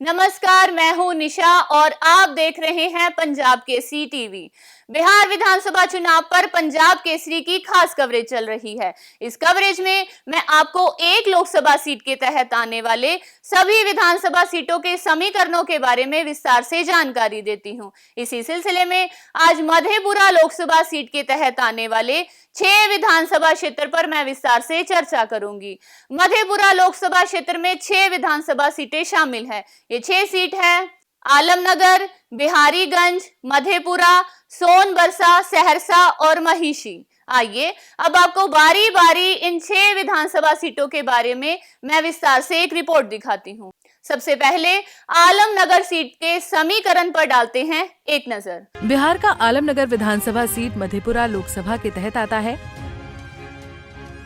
नमस्कार, मैं हूं निशा और आप देख रहे हैं पंजाब केसरी टीवी। बिहार विधानसभा चुनाव पर पंजाब केसरी की खास कवरेज चल रही है। इस कवरेज में मैं आपको एक लोकसभा सीट के तहत आने वाले सभी विधानसभा सीटों के समीकरणों के बारे में विस्तार से जानकारी देती हूं। इसी सिलसिले में आज मधेपुरा लोकसभा सीट के तहत आने वाले 6 विधानसभा क्षेत्र पर मैं विस्तार से चर्चा करूंगी। मधेपुरा लोकसभा क्षेत्र में 6 विधानसभा सीटें शामिल हैं। ये 6 सीट है आलमनगर, बिहारीगंज, मधेपुरा, सोनबरसा, सहरसा और महिषी। आइए अब आपको बारी बारी इन 6 विधानसभा सीटों के बारे में मैं विस्तार से एक रिपोर्ट दिखाती हूँ। सबसे पहले आलमनगर सीट के समीकरण पर डालते हैं एक नजर। बिहार का आलमनगर विधानसभा सीट मधेपुरा लोकसभा के तहत आता है।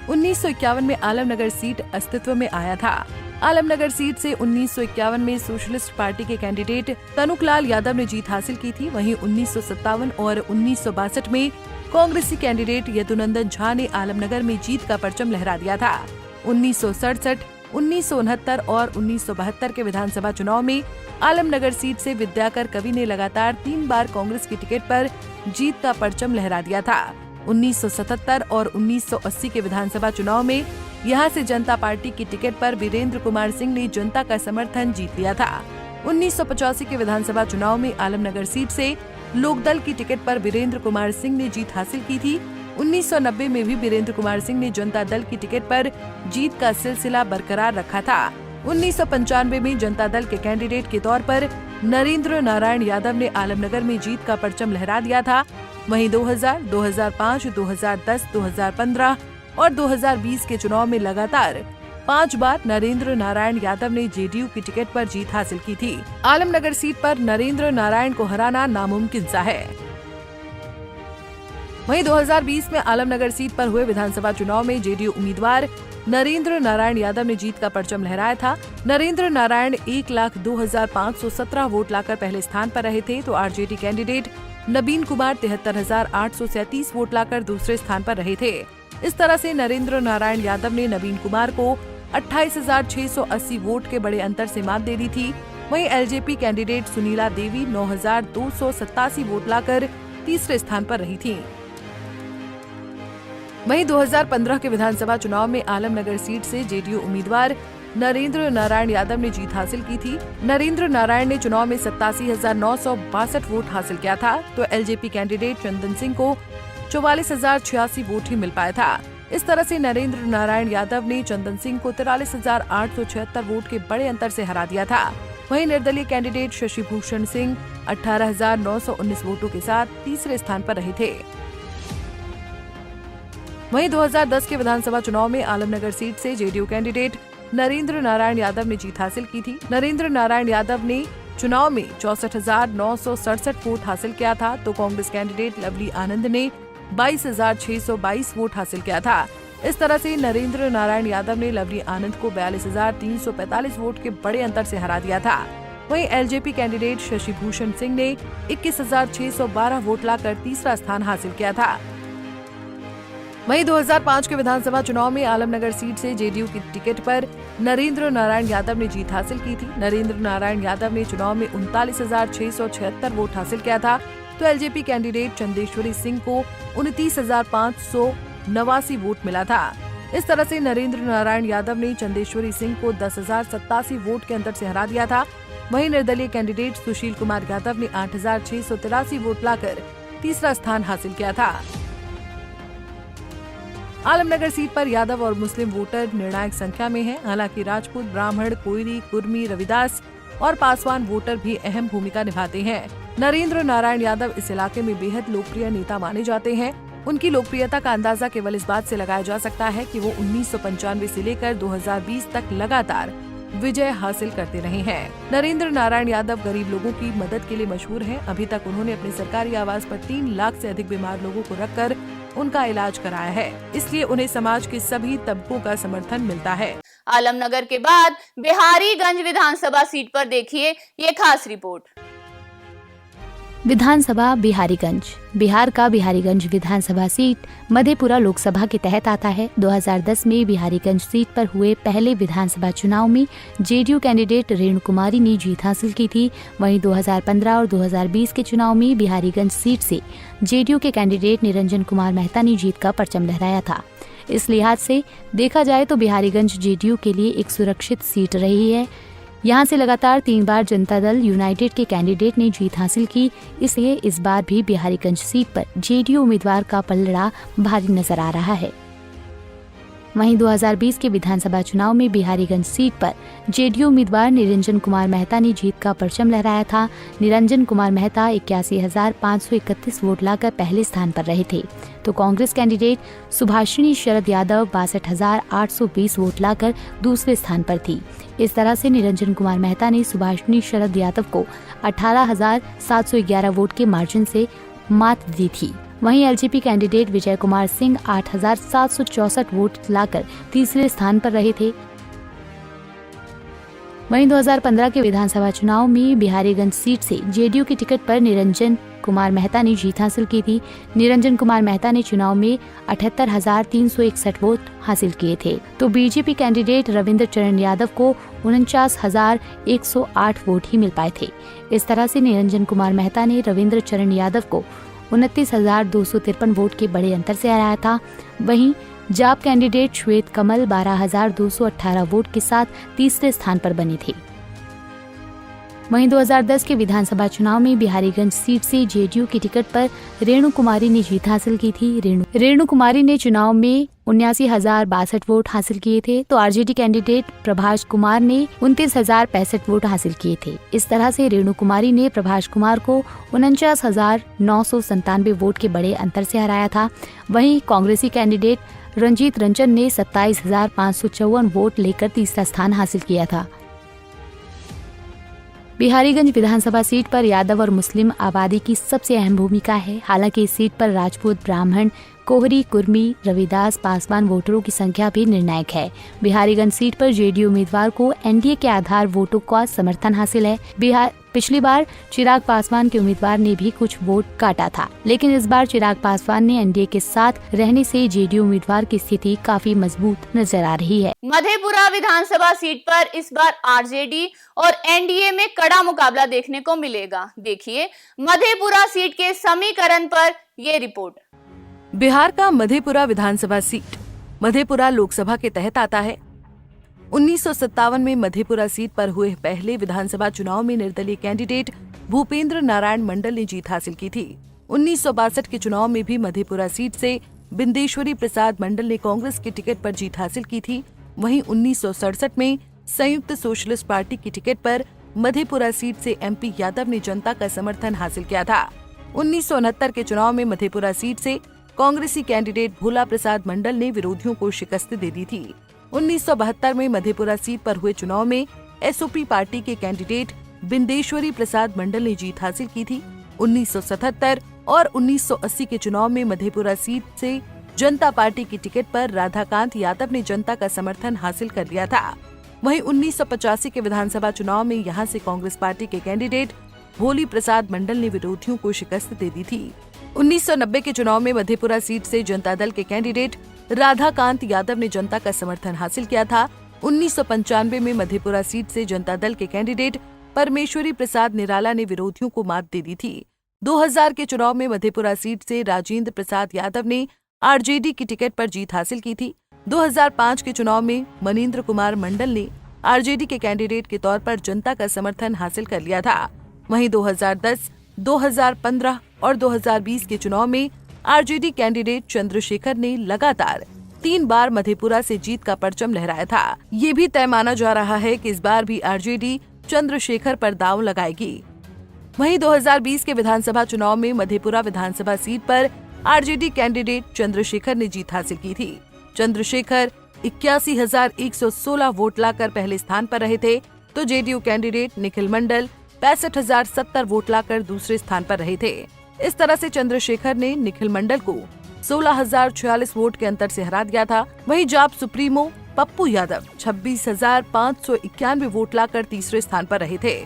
1951 में आलमनगर सीट अस्तित्व में आया था। आलमनगर सीट से 1951 में सोशलिस्ट पार्टी के कैंडिडेट तनुकलाल यादव ने जीत हासिल की थी। वहीं 1957 और 1962 में कांग्रेसी कैंडिडेट यदुनंदन झा ने आलमनगर में जीत का परचम लहरा दिया था। 1967, 1969 और 1972 के विधानसभा चुनाव में आलमनगर सीट से विद्याकर कवि ने लगातार 3 बार कांग्रेस की टिकट पर जीत का परचम लहरा दिया था। 1977 और 1980 के विधानसभा चुनाव में यहां से जनता पार्टी की टिकट पर वीरेंद्र कुमार सिंह ने जनता का समर्थन जीत लिया था। 1985 के विधानसभा चुनाव में आलमनगर सीट से लोकदल की टिकट पर वीरेंद्र कुमार सिंह ने जीत हासिल की थी। 1990 में भी वीरेंद्र कुमार सिंह ने जनता दल की टिकट पर जीत का सिलसिला बरकरार रखा था। 1995 में जनता दल के कैंडिडेट के तौर पर नरेंद्र नारायण यादव ने आलमनगर में जीत का परचम लहरा दिया था। वहीं 2000, 2005, 2010, 2015 और 2020 के चुनाव में लगातार 5 बार नरेंद्र नारायण यादव ने जेडीयू की टिकट पर जीत हासिल की थी। आलमनगर सीट पर नरेंद्र नारायण को हराना नामुमकिन सा है। वहीं 2020 में आलमनगर सीट पर हुए विधानसभा चुनाव में जेडीयू उम्मीदवार नरेंद्र नारायण यादव ने जीत का परचम लहराया था। नरेंद्र नारायण 1,02,517 वोट लाकर पहले स्थान पर रहे थे, तो आरजेडी कैंडिडेट नवीन कुमार 73,837 वोट लाकर दूसरे स्थान पर रहे थे। इस तरह से नरेंद्र नारायण यादव ने नवीन कुमार को 28,680 वोट के बड़े अंतर से मात दे दी थी। वहीं एलजेपी कैंडिडेट सुनीला देवी 9,287 वोट लाकर तीसरे स्थान पर रही थीं। वहीं 2015 के विधानसभा चुनाव में आलमनगर सीट से जेडीयू उम्मीदवार नरेंद्र नारायण यादव ने जीत हासिल की थी। नरेंद्र नारायण ने चुनाव में 87,962 वोट हासिल किया था, तो एलजेपी कैंडिडेट चंदन सिंह को 44,086 वोट ही मिल पाया था। इस तरह से नरेंद्र नारायण यादव ने चंदन सिंह को 43,876 वोट के बड़े अंतर से हरा दिया था। वहीं निर्दलीय कैंडिडेट शशि भूषण सिंह 18,919 वोटों के साथ तीसरे स्थान पर रहे थे। वहीं 2010 के विधानसभा चुनाव में आलमनगर सीट से जेडीयू कैंडिडेट नरेंद्र नारायण यादव ने जीत हासिल की थी। नरेंद्र नारायण यादव ने चुनाव में 64,967 वोट हासिल किया था, तो कांग्रेस कैंडिडेट लवली आनंद ने 22,622 वोट हासिल किया था। इस तरह से नरेंद्र नारायण यादव ने लवली आनंद को 42,345 वोट के बड़े अंतर से हरा दिया था। वहीं एलजेपी कैंडिडेट शशि भूषण सिंह ने 21,612 वोट लाकर तीसरा स्थान हासिल किया था। वहीं 2005 के विधानसभा चुनाव में आलमनगर सीट से जेडीयू की टिकट पर नरेंद्र नारायण यादव ने जीत हासिल की थी। नरेंद्र नारायण यादव ने चुनाव में 39,676 वोट हासिल किया था, तो एलजेपी कैंडिडेट चंदेश्वरी सिंह को 29,589 वोट मिला था। इस तरह से नरेंद्र नारायण यादव ने चंदेश्वरी सिंह को 10,087 वोट के अंतर से हरा दिया था। वहीं निर्दलीय कैंडिडेट सुशील कुमार यादव ने 8,683 वोट लाकर तीसरा स्थान हासिल किया था। आलमनगर सीट पर यादव और मुस्लिम वोटर निर्णायक संख्या में हैं। हालांकि राजपूत, ब्राह्मण, कोयरी, कुर्मी, रविदास और पासवान वोटर भी अहम भूमिका निभाते हैं। नरेंद्र नारायण यादव इस इलाके में बेहद लोकप्रिय नेता माने जाते हैं। उनकी लोकप्रियता का अंदाजा केवल इस बात से लगाया जा सकता है कि वो 1995 से लेकर 2020 तक लगातार विजय हासिल करते रहे हैं। नरेंद्र नारायण यादव गरीब लोगों की मदद के लिए मशहूर हैं। अभी तक उन्होंने अपने सरकारी आवास पर 3 लाख से अधिक बीमार लोगों को रखकर उनका इलाज कराया है, इसलिए उन्हें समाज के सभी तबकों का समर्थन मिलता है। आलमनगर के बाद बिहारीगंज विधानसभा सीट पर देखिए ये खास रिपोर्ट। विधानसभा बिहारीगंज। बिहार का बिहारीगंज विधानसभा सीट मधेपुरा लोकसभा के तहत आता है। 2010 में बिहारीगंज सीट पर हुए पहले विधानसभा चुनाव में जेडीयू कैंडिडेट रेणु कुमारी ने जीत हासिल की थी। वहीं 2015 और 2020 के चुनाव में बिहारीगंज सीट से जेडीयू के कैंडिडेट निरंजन कुमार मेहता ने जीत का परचम लहराया था। इस लिहाज से देखा जाए तो बिहारीगंज जेडीयू के लिए एक सुरक्षित सीट रही है। यहां से लगातार 3 बार जनता दल यूनाइटेड के कैंडिडेट ने जीत हासिल की, इसलिए इस बार भी बिहारीगंज सीट पर जेडीयू उम्मीदवार का पलड़ा भारी नजर आ रहा है। वहीं 2020 के विधानसभा चुनाव में बिहारीगंज सीट पर जेडीयू उम्मीदवार निरंजन कुमार मेहता ने जीत का परचम लहराया था। निरंजन कुमार मेहता 81,531 वोट लाकर पहले स्थान पर रहे थे, तो कांग्रेस कैंडिडेट सुभाषिनी शरद यादव 62,820 वोट लाकर दूसरे स्थान पर थी। इस तरह से निरंजन कुमार मेहता ने सुभाषिनी शरद यादव को 18,711 वोट के मार्जिन से मात दी थी। वहीं एलजेपी कैंडिडेट विजय कुमार सिंह 8,764 वोट लाकर तीसरे स्थान पर रहे थे। वहीं 2015 के विधानसभा चुनाव में बिहारीगंज सीट से जेडीयू की टिकट पर निरंजन कुमार मेहता ने जीत हासिल की थी। निरंजन कुमार मेहता ने चुनाव में 78,361 वोट हासिल किए थे, तो बीजेपी कैंडिडेट रविंद्र चरण यादव को 49,108 वोट ही मिल पाए थे। इस तरह से निरंजन कुमार मेहता ने रविंद्र चरण यादव को 29,253 वोट के बड़े अंतर से हराया था। वहीं जाप कैंडिडेट श्वेत कमल 12,218 वोट के साथ तीसरे स्थान पर बनी थी। वहीं 2010 के विधानसभा चुनाव में बिहारीगंज सीट से जेडीयू की टिकट पर रेणु कुमारी ने जीत हासिल की थी। रेणु कुमारी ने चुनाव में 79,062 वोट हासिल किए थे, तो आरजेडी कैंडिडेट प्रभाष कुमार ने 29,065 वोट हासिल किए थे। इस तरह से रेणु कुमारी ने प्रभाष कुमार को 49,997 वोट के बड़े अंतर से हराया था। वहीं कांग्रेसी कैंडिडेट रंजीत रंजन ने 27,554 वोट लेकर तीसरा स्थान हासिल किया था। बिहारीगंज विधानसभा सीट पर यादव और मुस्लिम आबादी की सबसे अहम भूमिका है। हालांकि इस सीट पर राजपूत, ब्राह्मण, कोहरी, कुर्मी, रविदास, पासवान वोटरों की संख्या भी निर्णायक है। बिहारीगंज सीट पर जेडीयू उम्मीदवार को एनडीए के आधार वोटों का समर्थन हासिल है। पिछली बार चिराग पासवान के उम्मीदवार ने भी कुछ वोट काटा था, लेकिन इस बार चिराग पासवान ने एनडीए के साथ रहने से जेडीयू उम्मीदवार की स्थिति काफी मजबूत नजर आ रही है। मधेपुरा विधानसभा सीट पर इस बार आरजेडी और एनडीए में कड़ा मुकाबला देखने को मिलेगा। देखिए मधेपुरा सीट के समीकरण पर ये रिपोर्ट। बिहार का मधेपुरा विधानसभा सीट मधेपुरा लोकसभा के तहत आता है। 1957 में मधेपुरा सीट पर हुए पहले विधानसभा चुनाव में निर्दलीय कैंडिडेट भूपेंद्र नारायण मंडल ने जीत हासिल की थी। 1962 के चुनाव में भी मधेपुरा सीट से बिंदेश्वरी प्रसाद मंडल ने कांग्रेस की टिकट पर जीत हासिल की थी। वहीं 1967 में संयुक्त सोशलिस्ट पार्टी की टिकट पर मधेपुरा सीट से एमपी यादव ने जनता का समर्थन हासिल किया था। 1969 के चुनाव में मधेपुरा सीट से कांग्रेसी कैंडिडेट भोला प्रसाद मंडल ने विरोधियों को शिकस्त दे दी थी। 1972 में मधेपुरा सीट पर हुए चुनाव में एसओपी पार्टी के कैंडिडेट बिंदेश्वरी प्रसाद मंडल ने जीत हासिल की थी। 1977 और 1980 के चुनाव में मधेपुरा सीट से जनता पार्टी की टिकट पर राधाकांत यादव ने जनता का समर्थन हासिल कर लिया था। वहीं 1985 के विधानसभा चुनाव में यहां से कांग्रेस पार्टी के कैंडिडेट भोली प्रसाद मंडल ने विरोधियों को शिकस्त दे दी थी। 1990 के चुनाव में मधेपुरा सीट से जनता दल के कैंडिडेट राधाकांत यादव ने जनता का समर्थन हासिल किया था। 1995 में मधेपुरा सीट से जनता दल के कैंडिडेट परमेश्वरी प्रसाद निराला ने विरोधियों को मात दे दी थी। 2000 के चुनाव में मधेपुरा सीट से राजेंद्र प्रसाद यादव ने आरजेडी की टिकट पर जीत हासिल की थी। 2005 के चुनाव में मनींद्र कुमार मंडल ने आरजेडी के कैंडिडेट के तौर पर जनता का समर्थन हासिल कर लिया था। वहीं 2010, 2015 और 2020 के चुनाव में आरजेडी कैंडिडेट चंद्रशेखर ने लगातार 3 बार मधेपुरा से जीत का परचम लहराया था। ये भी तय माना जा रहा है कि इस बार भी आरजेडी चंद्रशेखर पर दांव लगाएगी। वहीं 2020 के विधानसभा चुनाव में मधेपुरा विधानसभा सीट पर आरजेडी कैंडिडेट चंद्रशेखर ने जीत हासिल की थी। चंद्रशेखर 81,116 वोट लाकर पहले स्थान पर रहे थे, तो जेडीयू कैंडिडेट निखिल मंडल 65,070 वोट लाकर दूसरे स्थान पर रहे थे। इस तरह से चंद्रशेखर ने निखिल मंडल को 16,046 वोट के अंतर से हरा दिया था। वहीं जाप सुप्रीमो पप्पू यादव 26,591 वोट लाकर तीसरे स्थान पर रहे थे।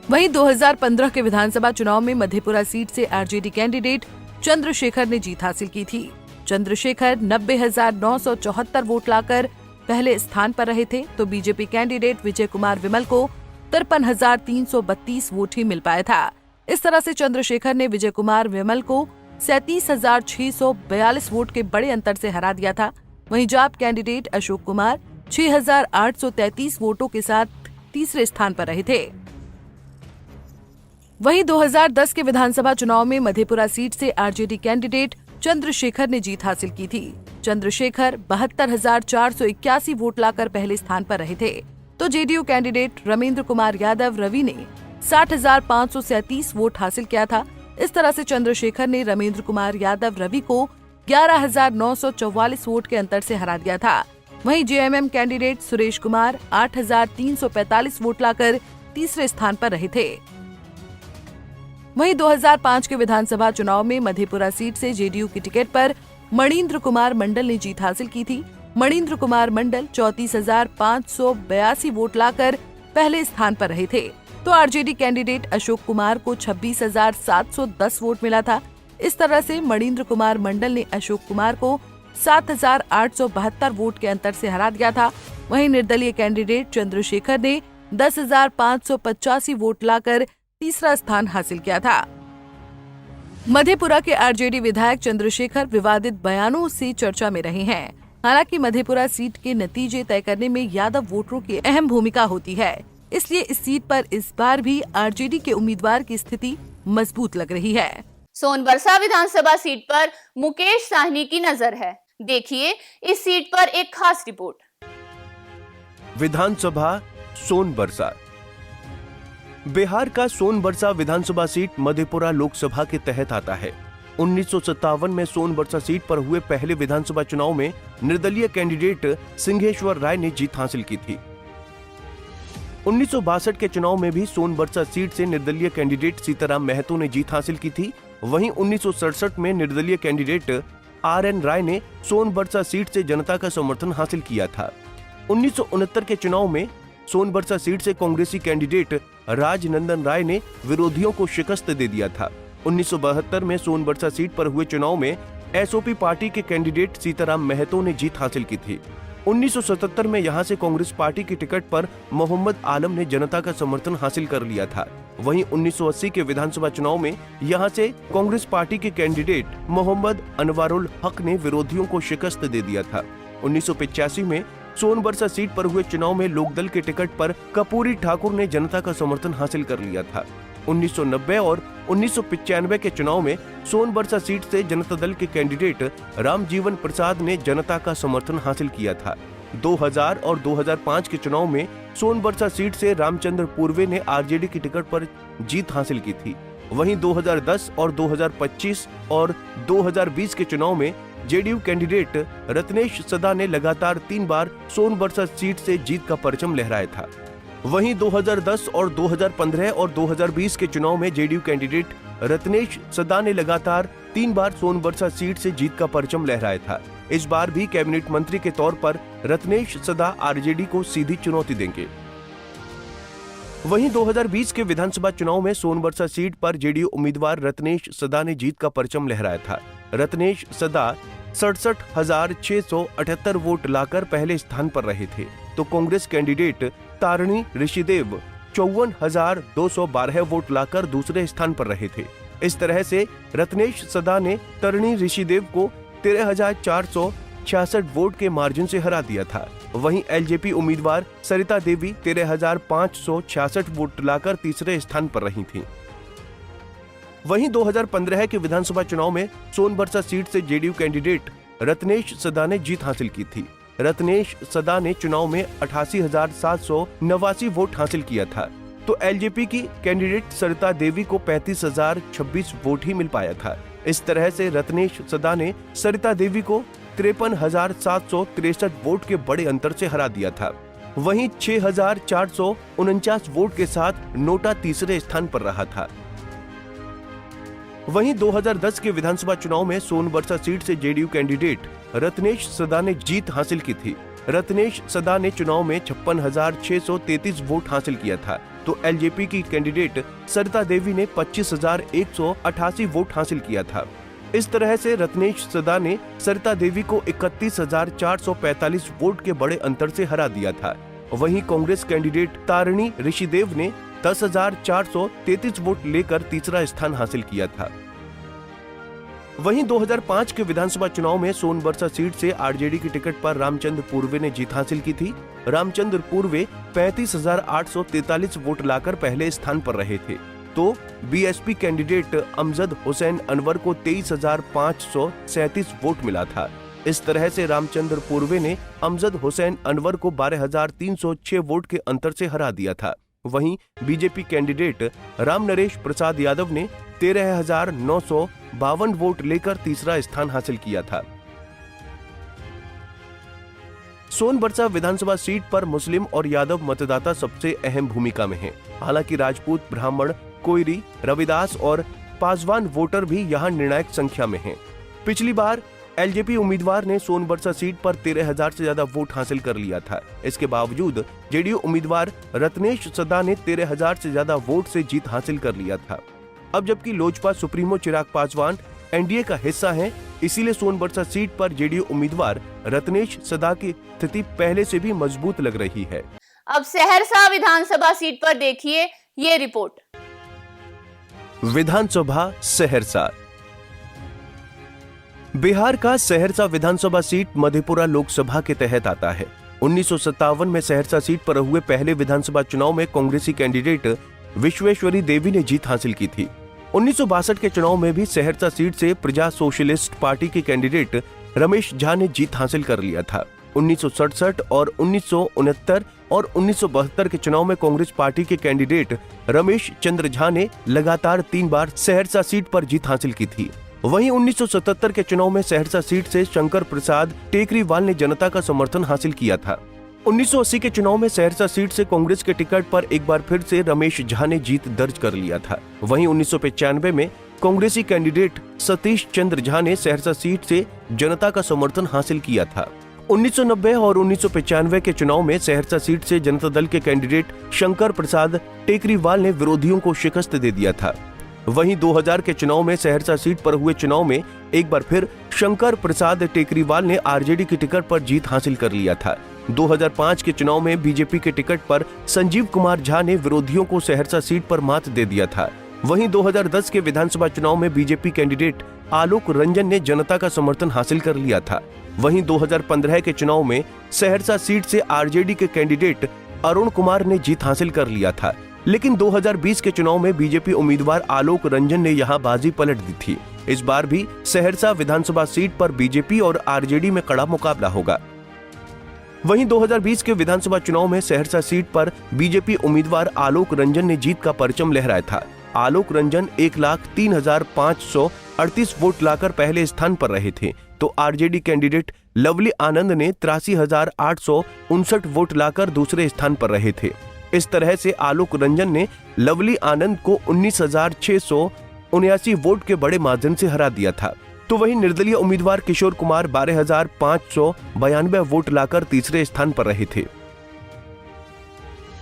वहीं 2015 के विधानसभा चुनाव में मधेपुरा सीट से आरजेडी कैंडिडेट चंद्रशेखर ने जीत हासिल की थी। चंद्रशेखर 90,974 वोट लाकर पहले स्थान पर रहे थे, तो बीजेपी कैंडिडेट विजय कुमार विमल को 53,332 वोट ही मिल पाया था। इस तरह से चंद्रशेखर ने विजय कुमार विमल को 37,642 वोट के बड़े अंतर से हरा दिया था। वहीं जाप कैंडिडेट अशोक कुमार 6,833 वोटों के साथ तीसरे स्थान पर रहे थे। वहीं 2010 के विधानसभा चुनाव में मधेपुरा सीट से आरजेडी कैंडिडेट चंद्रशेखर ने जीत हासिल की थी। चंद्रशेखर 72,481 वोट लाकर पहले स्थान पर रहे थे, तो जेडीयू कैंडिडेट रमेंद्र कुमार यादव रवि ने 60,537 वोट हासिल किया था। इस तरह से चंद्रशेखर ने रमेंद्र कुमार यादव रवि को 11,944 वोट के अंतर से हरा दिया था। वहीं जेएमएम कैंडिडेट सुरेश कुमार 8,345 वोट लाकर तीसरे स्थान पर रहे थे। वहीं 2005 के विधानसभा चुनाव में मधेपुरा सीट से जेडीयू की टिकट पर मणिन्द्र कुमार मंडल ने जीत हासिल की थी। मणिन्द्र कुमार मंडल 34,582 वोट लाकर पहले स्थान पर रहे थे, तो आरजेडी कैंडिडेट अशोक कुमार को 26,710 वोट मिला था। इस तरह से मणिन्द्र कुमार मंडल ने अशोक कुमार को 7,872 वोट के अंतर से हरा दिया था। वहीं निर्दलीय कैंडिडेट चंद्रशेखर ने 10,585 वोट लाकर तीसरा स्थान हासिल किया था। मधेपुरा के आरजेडी विधायक चंद्रशेखर विवादित बयानों से चर्चा में रहे हैं। हालांकि मधेपुरा सीट के नतीजे तय करने में यादव वोटरों की अहम भूमिका होती है, इसलिए इस सीट पर इस बार भी आरजेडी के उम्मीदवार की स्थिति मजबूत लग रही है। सोनबरसा विधानसभा सीट पर मुकेश साहनी की नजर है। देखिए इस सीट पर एक खास रिपोर्ट। विधानसभा सोनबरसा। बिहार का सोनबरसा विधानसभा सीट मधेपुरा लोकसभा के तहत आता है। 1957 में सोनबरसा सीट पर हुए पहले विधानसभा चुनाव में निर्दलीय कैंडिडेट सिंहेश्वर राय ने जीत हासिल की थी। 1962 के चुनाव में भी सोनबरसा सीट से निर्दलीय कैंडिडेट सीताराम महतो ने जीत हासिल की थी। वहीं 1967 में निर्दलीय कैंडिडेट आर.एन. राय ने सोनबरसा सीट से जनता का समर्थन हासिल किया था। 1969 के चुनाव में सोनबरसा सीट से कांग्रेसी कैंडिडेट राजनंदन राय ने विरोधियों को शिकस्त दे दिया था। 1972 में सोनबरसा सीट पर हुए चुनाव में एसओपी पार्टी के कैंडिडेट सीताराम महतो ने जीत हासिल की थी। 1977 में यहां से कांग्रेस पार्टी की टिकट पर मोहम्मद आलम ने जनता का समर्थन हासिल कर लिया था। वहीं 1980 के विधानसभा चुनाव में यहां से कांग्रेस पार्टी के कैंडिडेट मोहम्मद अनवारुल हक ने विरोधियों को शिकस्त दे दिया था। 1985 में सोनबरसा सीट पर हुए चुनाव में लोकदल के टिकट पर कपूरी ठाकुर ने जनता का समर्थन हासिल कर लिया था। 1990 और 1995 के चुनाव में सोनबरसा सीट से जनता दल के कैंडिडेट रामजीवन प्रसाद ने जनता का समर्थन हासिल किया था। 2000 और 2005 के चुनाव में सोनबरसा सीट से रामचंद्र पूर्वे ने आरजेडी की टिकट पर जीत हासिल की थी। वहीं 2010 और 2025 और 2020 के चुनाव में जेडीयू कैंडिडेट रत्नेश सदा ने लगातार 3 बार सोनबरसा सीट से जीत का परचम लहराया था। वहीं 2010 और 2015 और 2020 के चुनाव में जेडीयू कैंडिडेट रत्नेश सदा ने लगातार 3 बार सोनबरसा सीट से जीत का परचम लहराया था। इस बार भी कैबिनेट मंत्री के तौर पर रत्नेश सदा आरजेडी को सीधी चुनौती देंगे। वहीं 2020 के विधानसभा चुनाव में सोनबरसा सीट पर जेडीयू उम्मीदवार रत्नेश सदा ने जीत का परचम लहराया था। रत्नेश सदा 67,678 वोट लाकर पहले स्थान पर रहे थे, तो कांग्रेस कैंडिडेट तारणी ऋषिदेव 54,212 वोट लाकर दूसरे स्थान पर रहे थे। इस तरह से रत्नेश सदा ने तारणी ऋषिदेव को 13,466 वोट के मार्जिन से हरा दिया था। वहीं एलजेपी उम्मीदवार सरिता देवी 13,566 वोट लाकर तीसरे स्थान पर रही थीं। वहीं 2015 के विधानसभा चुनाव में सोनबरसा सीट से जेडीयू कैंडिडेट रत्नेश सदा ने जीत हासिल की थी। रत्नेश सदा ने चुनाव में 88,789 वोट हासिल किया था, तो एलजेपी की कैंडिडेट सरिता देवी को 35,026 वोट ही मिल पाया था। इस तरह से रत्नेश सदा ने सरिता देवी को 53,763 वोट के बड़े अंतर से हरा दिया था। वहीं 6,449 वोट के साथ नोटा तीसरे स्थान पर रहा था। वहीं 2010 के विधानसभा चुनाव में सोनबरसा सीट से जेडीयू कैंडिडेट रत्नेश सदा ने जीत हासिल की थी। रत्नेश सदा ने चुनाव में 56,633 वोट हासिल किया था, तो एलजेपी की कैंडिडेट सरिता देवी ने 25,188 वोट हासिल किया था। इस तरह से रत्नेश सदा ने सरिता देवी को 31,445 वोट के बड़े अंतर से हरा दिया था। वहीं कांग्रेस कैंडिडेट तारिणी ऋषिदेव ने 10,433 वोट लेकर तीसरा स्थान हासिल किया था। वहीं 2005 के विधानसभा चुनाव में सोनबरसा सीट से आरजेडी की टिकट पर रामचंद्र पूर्वे ने जीत हासिल की थी। रामचंद्र पूर्वे 35,843 वोट लाकर पहले स्थान पर रहे थे, तो बीएसपी कैंडिडेट अमजद हुसैन अनवर को 23,537 वोट मिला था। इस तरह से रामचंद्र पूर्वे ने अमजद हुसैन अनवर को 12,306 वोट के अंतर से हरा दिया था। वहीं बीजेपी कैंडिडेट राम नरेश प्रसाद यादव ने 13,952 वोट लेकर तीसरा स्थान हासिल किया था। सोनबरसा विधानसभा सीट पर मुस्लिम और यादव मतदाता सबसे अहम भूमिका में हैं। हालांकि राजपूत, ब्राह्मण, कोयरी, रविदास और पासवान वोटर भी यहां निर्णायक संख्या में हैं। पिछली बार एलजेपी उम्मीदवार ने सोनबरसा सीट पर 13,000 से ज्यादा वोट हासिल कर लिया था। इसके बावजूद जेडीयू उम्मीदवार रत्नेश सदा ने 13,000 से ज्यादा वोट से जीत हासिल कर लिया था। अब जबकि लोजपा सुप्रीमो चिराग पासवान एनडीए का हिस्सा है, इसीलिए सोनबरसा सीट पर जेडीयू उम्मीदवार रत्नेश सदा की स्थिति पहले से भी मजबूत लग रही है। अब सहरसा विधानसभा सीट पर देखिए ये रिपोर्ट। विधानसभा सहरसा। बिहार का सहरसा विधानसभा सीट मधेपुरा लोकसभा के तहत आता है। 1957 में सहरसा सीट पर हुए पहले विधानसभा चुनाव में कांग्रेसी कैंडिडेट विश्वेश्वरी देवी ने जीत हासिल की थी। 1962 के चुनाव में भी सहरसा सीट से प्रजा सोशलिस्ट पार्टी के कैंडिडेट रमेश झा ने जीत हासिल कर लिया था। 1967 और 1969 और 1972 के चुनाव में कांग्रेस पार्टी के कैंडिडेट रमेश चंद्र झा ने लगातार 3 बार सहरसा सीट पर जीत हासिल की थी। वहीं 1977 के चुनाव में सहरसा सीट से शंकर प्रसाद टेकरीवाल ने जनता का समर्थन हासिल किया था। 1980 के चुनाव में सहरसा सीट से कांग्रेस के टिकट पर एक बार फिर से रमेश झा ने जीत दर्ज कर लिया था। वहीं 1995 में कांग्रेसी कैंडिडेट सतीश चंद्र झा ने सहरसा सीट से जनता का समर्थन हासिल किया था। 1990 और 1995 के चुनाव में सहरसा सीट से जनता दल के कैंडिडेट शंकर प्रसाद टेकरीवाल ने विरोधियों को शिकस्त दे दिया था। वहीं 2000 के चुनाव में सहरसा सीट पर हुए चुनाव में एक बार फिर शंकर प्रसाद टेकरीवाल ने आरजेडी की टिकट पर जीत हासिल कर लिया था। 2005 के चुनाव में बीजेपी के टिकट पर संजीव कुमार झा ने विरोधियों को सहरसा सीट पर मात दे दिया था। वहीं 2010 के विधानसभा चुनाव में बीजेपी कैंडिडेट आलोक रंजन ने जनता का समर्थन हासिल कर लिया था। वहीं 2015 के चुनाव में सहरसा सीट से आरजेडी के कैंडिडेट अरुण कुमार ने जीत हासिल कर लिया था, लेकिन 2020 के चुनाव में बीजेपी उम्मीदवार आलोक रंजन ने यहां बाजी पलट दी थी। इस बार भी सहरसा विधानसभा सीट पर बीजेपी और आरजेडी में कड़ा मुकाबला होगा। वहीं 2020 के विधानसभा चुनाव में सहरसा सीट पर बीजेपी उम्मीदवार आलोक रंजन ने जीत का परचम लहराया था। आलोक रंजन 1,03,538 वोट लाकर पहले स्थान पर रहे थे, तो आरजेडी कैंडिडेट लवली आनंद ने 83,859 वोट लाकर दूसरे स्थान पर रहे थे। इस तरह से आलोक रंजन ने लवली आनंद को 19,679 वोट के बड़े मार्जिन से हरा दिया था। तो वहीं निर्दलीय उम्मीदवार किशोर कुमार 12,592 वोट लाकर तीसरे स्थान पर रहे थे।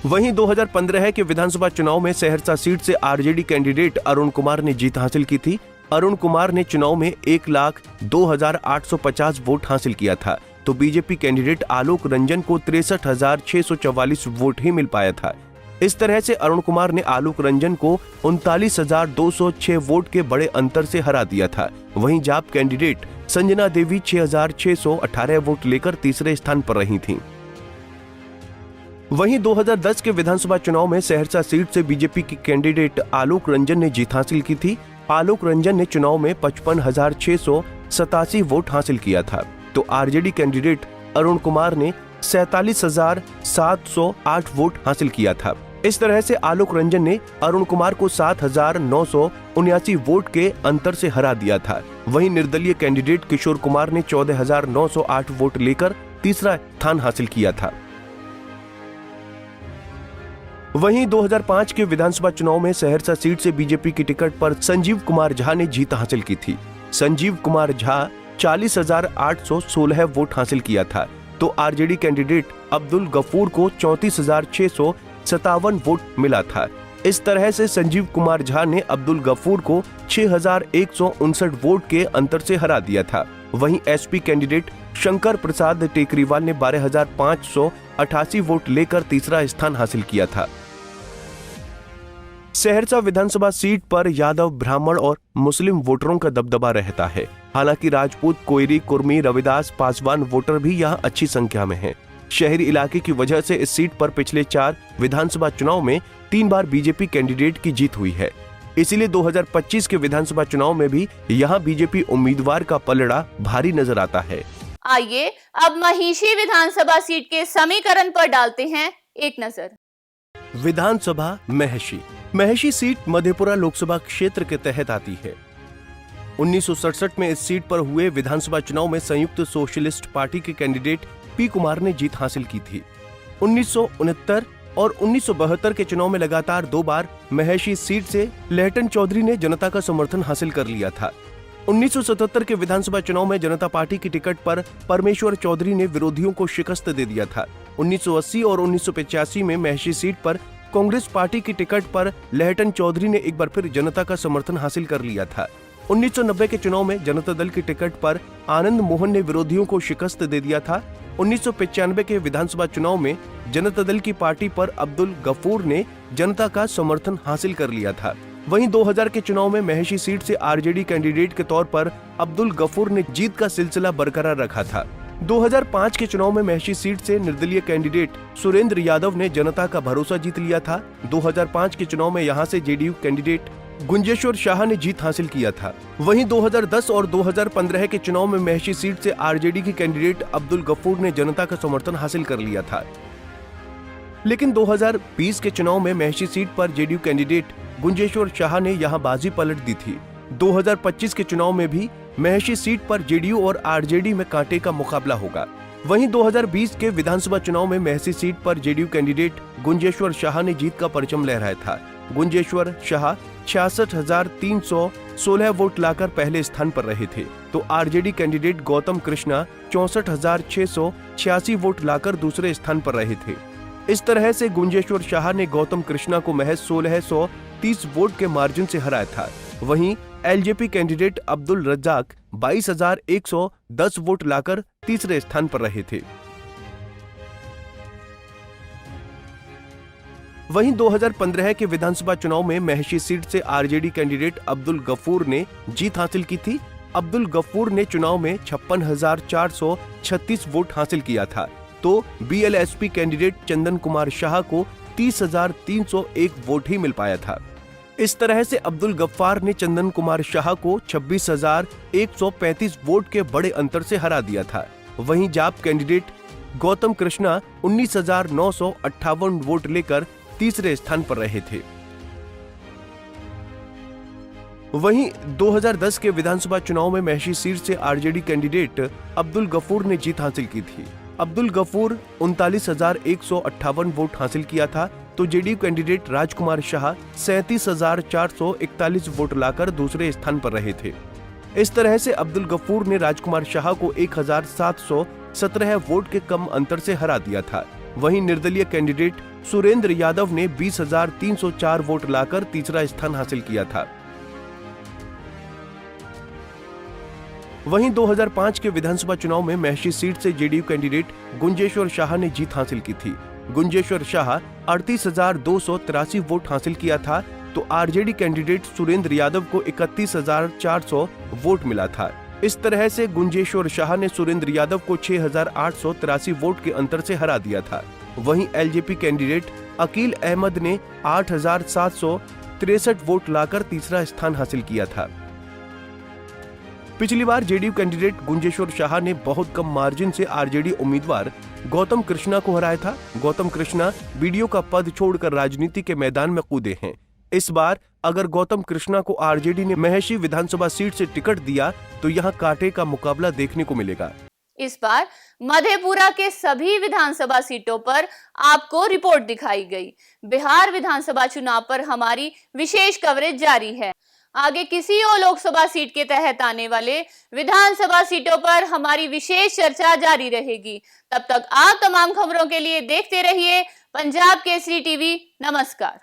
वहीं 2015 के विधानसभा चुनाव में सहरसा सीट से आरजेडी कैंडिडेट अरुण कुमार ने जीत हासिल की थी। अरुण कुमार ने चुनाव में 1,02,850 वोट हासिल किया था, तो बीजेपी कैंडिडेट आलोक रंजन को 63,644 वोट ही मिल पाया था। इस तरह से अरुण कुमार ने आलोक रंजन को 39,206 वोट के बड़े अंतर से हरा दिया था। वहीं जाप कैंडिडेट संजना देवी 6,618 वोट लेकर तीसरे स्थान पर रही थीं। वहीं 2010 के विधानसभा चुनाव में सहरसा सीट से बीजेपी की कैंडिडेट आलोक रंजन ने जीत हासिल की थी। आलोक रंजन ने चुनाव में 55,687 वोट हासिल किया था, तो आरजेडी कैंडिडेट अरुण कुमार ने 47,708 वोट हासिल किया था। इस तरह से आलोक रंजन ने अरुण कुमार को 7,979 वोट के अंतर से हरा दिया था। वहीं निर्दलीय कैंडिडेट किशोर कुमार ने 14,908 वोट लेकर तीसरा स्थान हासिल किया था। वहीं 2005 के विधानसभा चुनाव में सहरसा सीट से बीजेपी की टिकट पर संजीव कुमार झा ने जीत हासिल की थी। संजीव कुमार झा 40,816 वोट हासिल किया था, तो तो आरजेडी कैंडिडेट अब्दुल गफूर को 34,657 वोट मिला था। इस तरह से संजीव कुमार झा ने अब्दुल गफूर को 6,159 वोट के अंतर से हरा दिया था। वहीं एसपी कैंडिडेट शंकर प्रसाद टेकरीवाल ने 12,588 वोट लेकर तीसरा स्थान हासिल किया था। सहरसा विधानसभा सीट पर यादव, ब्राह्मण और मुस्लिम वोटरों का दबदबा रहता है। हालांकि राजपूत, कोयरी, कुर्मी, रविदास, पासवान वोटर भी यहां अच्छी संख्या में हैं। शहरी इलाके की वजह से इस सीट पर पिछले 4 विधानसभा चुनाव में 3 बार बीजेपी कैंडिडेट की जीत हुई है। इसीलिए 2025 के विधानसभा चुनाव में भी यहां बीजेपी उम्मीदवार का पलड़ा भारी नजर आता है। आइए अब महिषी विधानसभा सीट के समीकरण पर डालते हैं एक नजर। विधानसभा महषी सीट मधेपुरा लोकसभा क्षेत्र के तहत आती है। 1967 में इस सीट पर हुए विधानसभा चुनाव में संयुक्त सोशलिस्ट पार्टी के कैंडिडेट पी कुमार ने जीत हासिल की थी। 1969 और 1972 के चुनाव में लगातार 2 बार महषी सीट से लहटन चौधरी ने जनता का समर्थन हासिल कर लिया था। 1977 के विधानसभा चुनाव में जनता पार्टी की टिकट पर परमेश्वर चौधरी ने विरोधियों को शिकस्त दे दिया था। 1980 और 1985 में महषी सीट पर कांग्रेस पार्टी की टिकट पर लहटन चौधरी ने एक बार फिर जनता का समर्थन हासिल कर लिया था। 1990 के चुनाव में जनता दल की टिकट पर आनंद मोहन ने विरोधियों को शिकस्त दे दिया था। 1995 के विधानसभा चुनाव में जनता दल की पार्टी पर अब्दुल गफूर ने जनता का समर्थन हासिल कर लिया था। वहीं 2000 के चुनाव में महषी सीट से आरजेडी कैंडिडेट के तौर पर अब्दुल गफूर ने जीत का सिलसिला बरकरार रखा था। 2005 के चुनाव में महषी सीट से निर्दलीय कैंडिडेट सुरेंद्र यादव ने जनता का भरोसा जीत लिया था। 2005 के चुनाव में यहां से जेडीयू कैंडिडेट गुंजेश्वर शाह ने जीत हासिल किया था। वहीं 2010 और 2015 के चुनाव में महषी सीट से आरजेडी की कैंडिडेट अब्दुल गफूर ने जनता का समर्थन हासिल कर लिया था। लेकिन 2020 के चुनाव में महषी सीट पर जेडीयू कैंडिडेट गुंजेश्वर शाह ने यहां बाजी पलट दी थी। 2025 के चुनाव में भी महषी सीट पर जेडीयू और आरजेडी में कांटे का मुकाबला होगा। वहीं 2020 के विधानसभा चुनाव में महषी सीट पर जेडीयू कैंडिडेट गुंजेश्वर शाह ने जीत का परचम लहराया था। गुंजेश्वर शाह 66,316 वोट लाकर पहले स्थान पर रहे थे, तो आरजेडी कैंडिडेट गौतम कृष्णा 64,686 वोट लाकर दूसरे स्थान पर रहे थे। इस तरह से गुंजेश्वर शाह ने गौतम कृष्णा को महज 1630 वोट के मार्जिन से हराया था। वहीं एलजेपी कैंडिडेट अब्दुल रज्जाक 22,110 वोट लाकर तीसरे स्थान पर रहे थे। वहीं 2015 के विधानसभा चुनाव में महषी सीट से आरजेडी कैंडिडेट अब्दुल गफूर ने जीत हासिल की थी। अब्दुल गफूर ने चुनाव में 56,436 वोट हासिल किया था, तो बीएलएसपी कैंडिडेट चंदन कुमार शाह को 30,301 वोट ही मिल पाया था। इस तरह से अब्दुल गफ्फार ने चंदन कुमार शाह को 26,135 वोट के बड़े अंतर से हरा दिया था। वहीं जाप कैंडिडेट गौतम कृष्णा 19,958 वोट लेकर तीसरे स्थान पर रहे थे। वहीं 2010 के विधानसभा चुनाव में महषी सीट से आरजेडी कैंडिडेट अब्दुल गफूर ने जीत हासिल की थी। अब्दुल गफूर 39,158 वोट हासिल किया था, तो जेडीयू कैंडिडेट राजकुमार शाह 37,441 वोट लाकर दूसरे स्थान पर रहे थे। इस तरह से अब्दुल गफूर ने राजकुमार शाह को 1,717 वोट के कम अंतर से हरा दिया था। वहीं निर्दलीय कैंडिडेट सुरेंद्र यादव ने 20,304 वोट लाकर तीसरा स्थान हासिल किया था। वहीं 2005 के विधानसभा चुनाव में महषी सीट से जेडीयू कैंडिडेट गुंजेश्वर शाह ने जीत हासिल की थी। गुंजेश्वर शाह 38,283 वोट हासिल किया था, तो आरजेडी कैंडिडेट सुरेंद्र यादव को 31,400 वोट मिला था। इस तरह से गुंजेश्वर शाह ने सुरेंद्र यादव को 6,883 वोट के अंतर से हरा दिया था। वहीं एलजेपी कैंडिडेट अकील अहमद ने 8,763 वोट लाकर तीसरा स्थान हासिल किया था। पिछली बार जेडीयू कैंडिडेट गुंजेश्वर शाह ने बहुत कम मार्जिन से आरजेडी उम्मीदवार गौतम कृष्णा को हराया था। गौतम कृष्णा बीडीओ का पद छोड़कर राजनीति के मैदान में कूदे हैं। इस बार अगर गौतम कृष्णा को आरजेडी ने महषी विधानसभा सीट से टिकट दिया तो यहां कांटे का मुकाबला देखने को मिलेगा। इस बार मधेपुरा के सभी विधानसभा सीटों पर आपको रिपोर्ट दिखाई गई। बिहार विधानसभा चुनाव पर हमारी विशेष कवरेज जारी है। आगे किसी और लोकसभा सीट के तहत आने वाले विधानसभा सीटों पर हमारी विशेष चर्चा जारी रहेगी। तब तक आप तमाम खबरों के लिए देखते रहिए पंजाब केसरी टीवी। नमस्कार।